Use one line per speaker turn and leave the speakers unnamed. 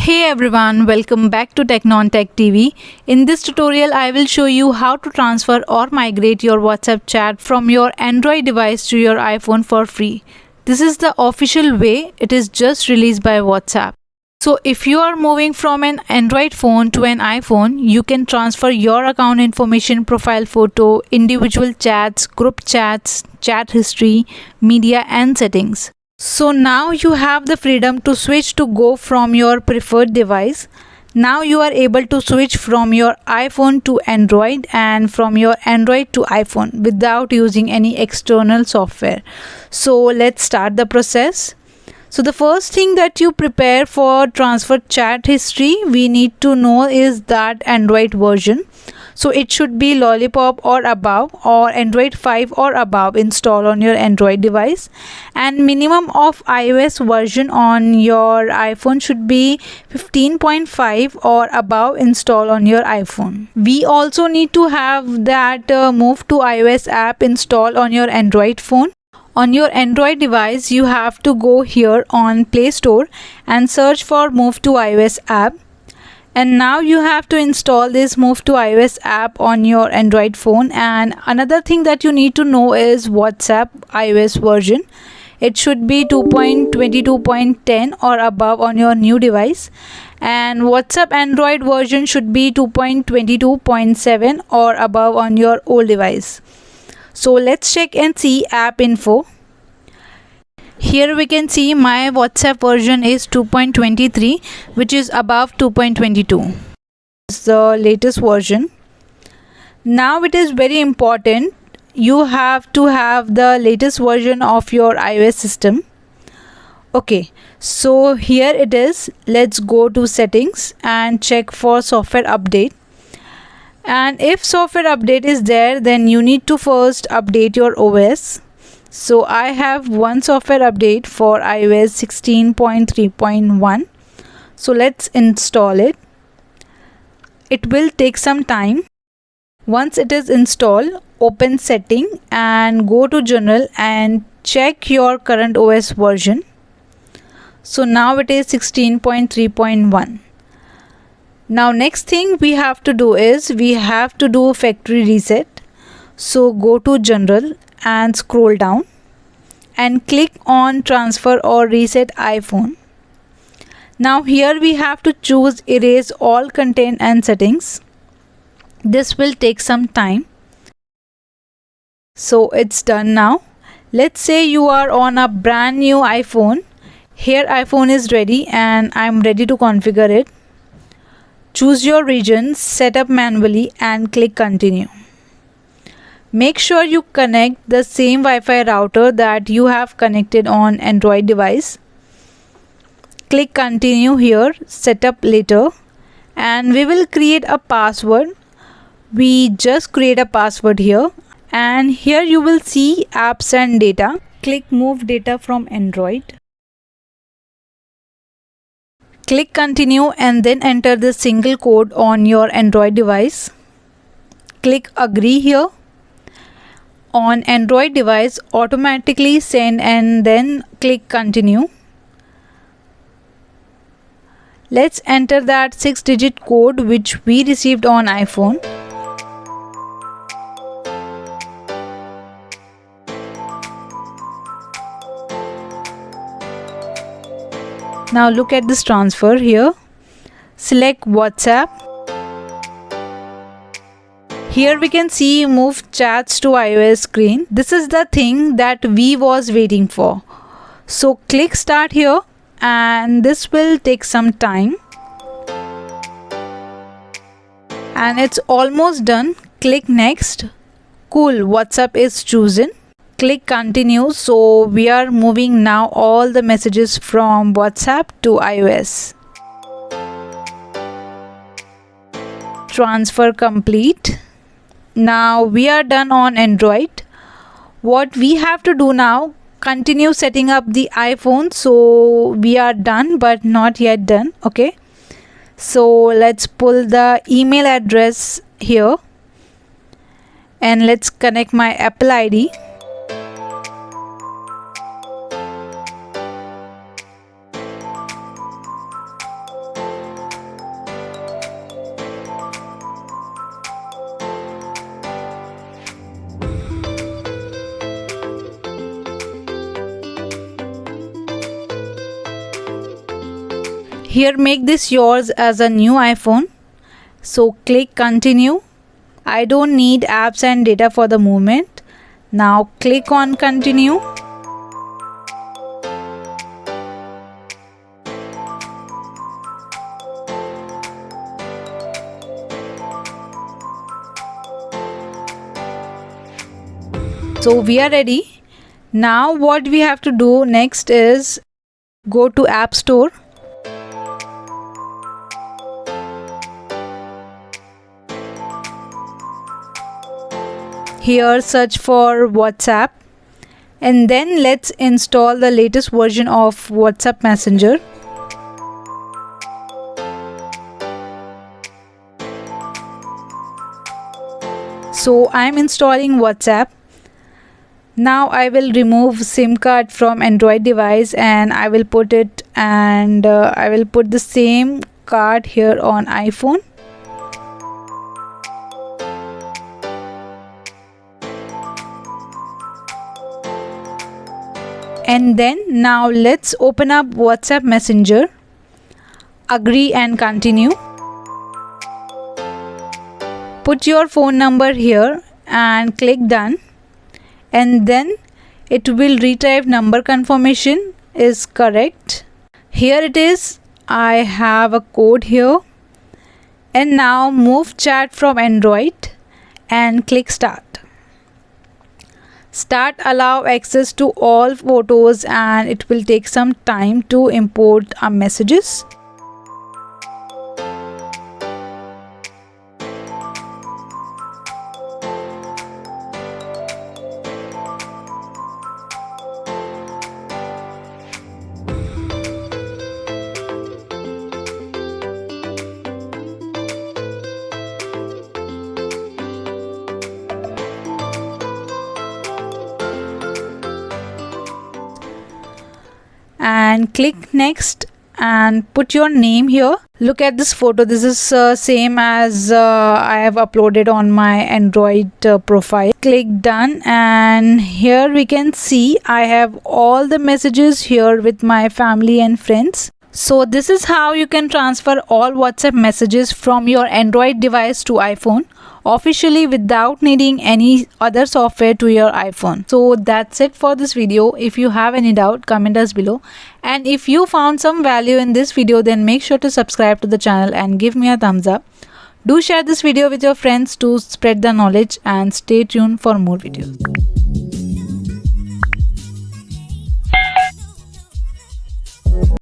Hey everyone, welcome back to TechnonTechTV. In this tutorial, I will show you how to transfer or migrate your WhatsApp chat from your Android device to your iPhone for free. This is the official way. It is just released by WhatsApp. So if you are moving from an Android phone to an iPhone, you can transfer your account information, profile photo, individual chats, group chats, chat history, media and settings. So now you have the freedom to switch to go from your preferred device. Now you are able to switch from your iPhone to Android and from your Android to iPhone without using any external software. So let's start the process. So the first thing that you prepare for transfer chat history we need to know is that Android version. So it should be Lollipop or above or Android 5 or above installed on your Android device, and minimum of iOS version on your iPhone should be 15.5 or above installed on your iPhone. We also need to have that Move to iOS app installed on your Android phone. On your Android device, you have to go here on Play Store and search for Move to iOS app. And now you have to install this Move to iOS app on your Android phone. And another thing that you need to know is WhatsApp iOS version. It should be 2.22.10 or above on your new device. And WhatsApp Android version should be 2.22.7 or above on your old device. So let's check and see app info. Here we can see my WhatsApp version is 2.23, which is above 2.22. It's the latest version. Now it is very important. You have to have the latest version of your iOS system. Okay, so here it is. Let's go to settings and check for software update. And if software update is there, then you need to first update your OS. So I have one software update for iOS 16.3.1. So let's install it. It will take some time. Once it is installed, open setting and go to general and check your current OS version. So now it is 16.3.1. Now next thing we have to do is we have to do factory reset. So go to general and scroll down and click on transfer or reset iPhone. Now here we have to choose erase all content and settings. This will take some time. So it's done now. Let's say you are on a brand new iPhone. Here iPhone is ready and I'm ready to configure it. Choose your region, set up manually and click continue. Make sure you connect the same Wi-Fi router that you have connected on Android device. Click continue here, set up later, and we will create a password. We just create a password here, and here you will see apps and data. Click move data from Android. Click continue and then enter the single code on your Android device. Click agree here. On Android device, automatically send and then click continue. Let's enter that 6-digit code which we received on iPhone. Now look at this transfer here. Select WhatsApp. Here we can see move chats to iOS screen. This is the thing that we was waiting for. So click start here and this will take some time. And it's almost done. Click next. Cool, WhatsApp is chosen. Click continue. So we are moving now all the messages from WhatsApp to iOS. Transfer complete. Now we are done on Android. What we have to do now, continue setting up the iPhone. So we are done but not yet done. Okay, so let's pull the email address here and let's connect my Apple ID. Here, make this yours as a new iPhone. So click continue. I don't need apps and data for the moment. Now click on continue. So we are ready. Now what we have to do next is go to App Store. Here search for WhatsApp and then let's install the latest version of WhatsApp Messenger. So I'm installing WhatsApp. Now I will remove SIM card from Android device and I will put the same card here on iPhone. And then now let's open up WhatsApp Messenger. Agree and continue. Put your phone number here and click done. And then it will retrieve number confirmation is correct. Here it is. I have a code here. And now move chat from Android and click start. Start allow access to all photos and it will take some time to import our messages. And click next and put your name here. Look at this photo. This is same as I have uploaded on my Android profile. Click done and here we can see I have all the messages here with my family and friends. So this is how you can transfer all WhatsApp messages from your Android device to iPhone officially without needing any other software to your iPhone. So that's it for this video. If you have any doubt, comment us below. And if you found some value in this video, then make sure to subscribe to the channel and give me a thumbs up. Do share this video with your friends to spread the knowledge and stay tuned for more videos.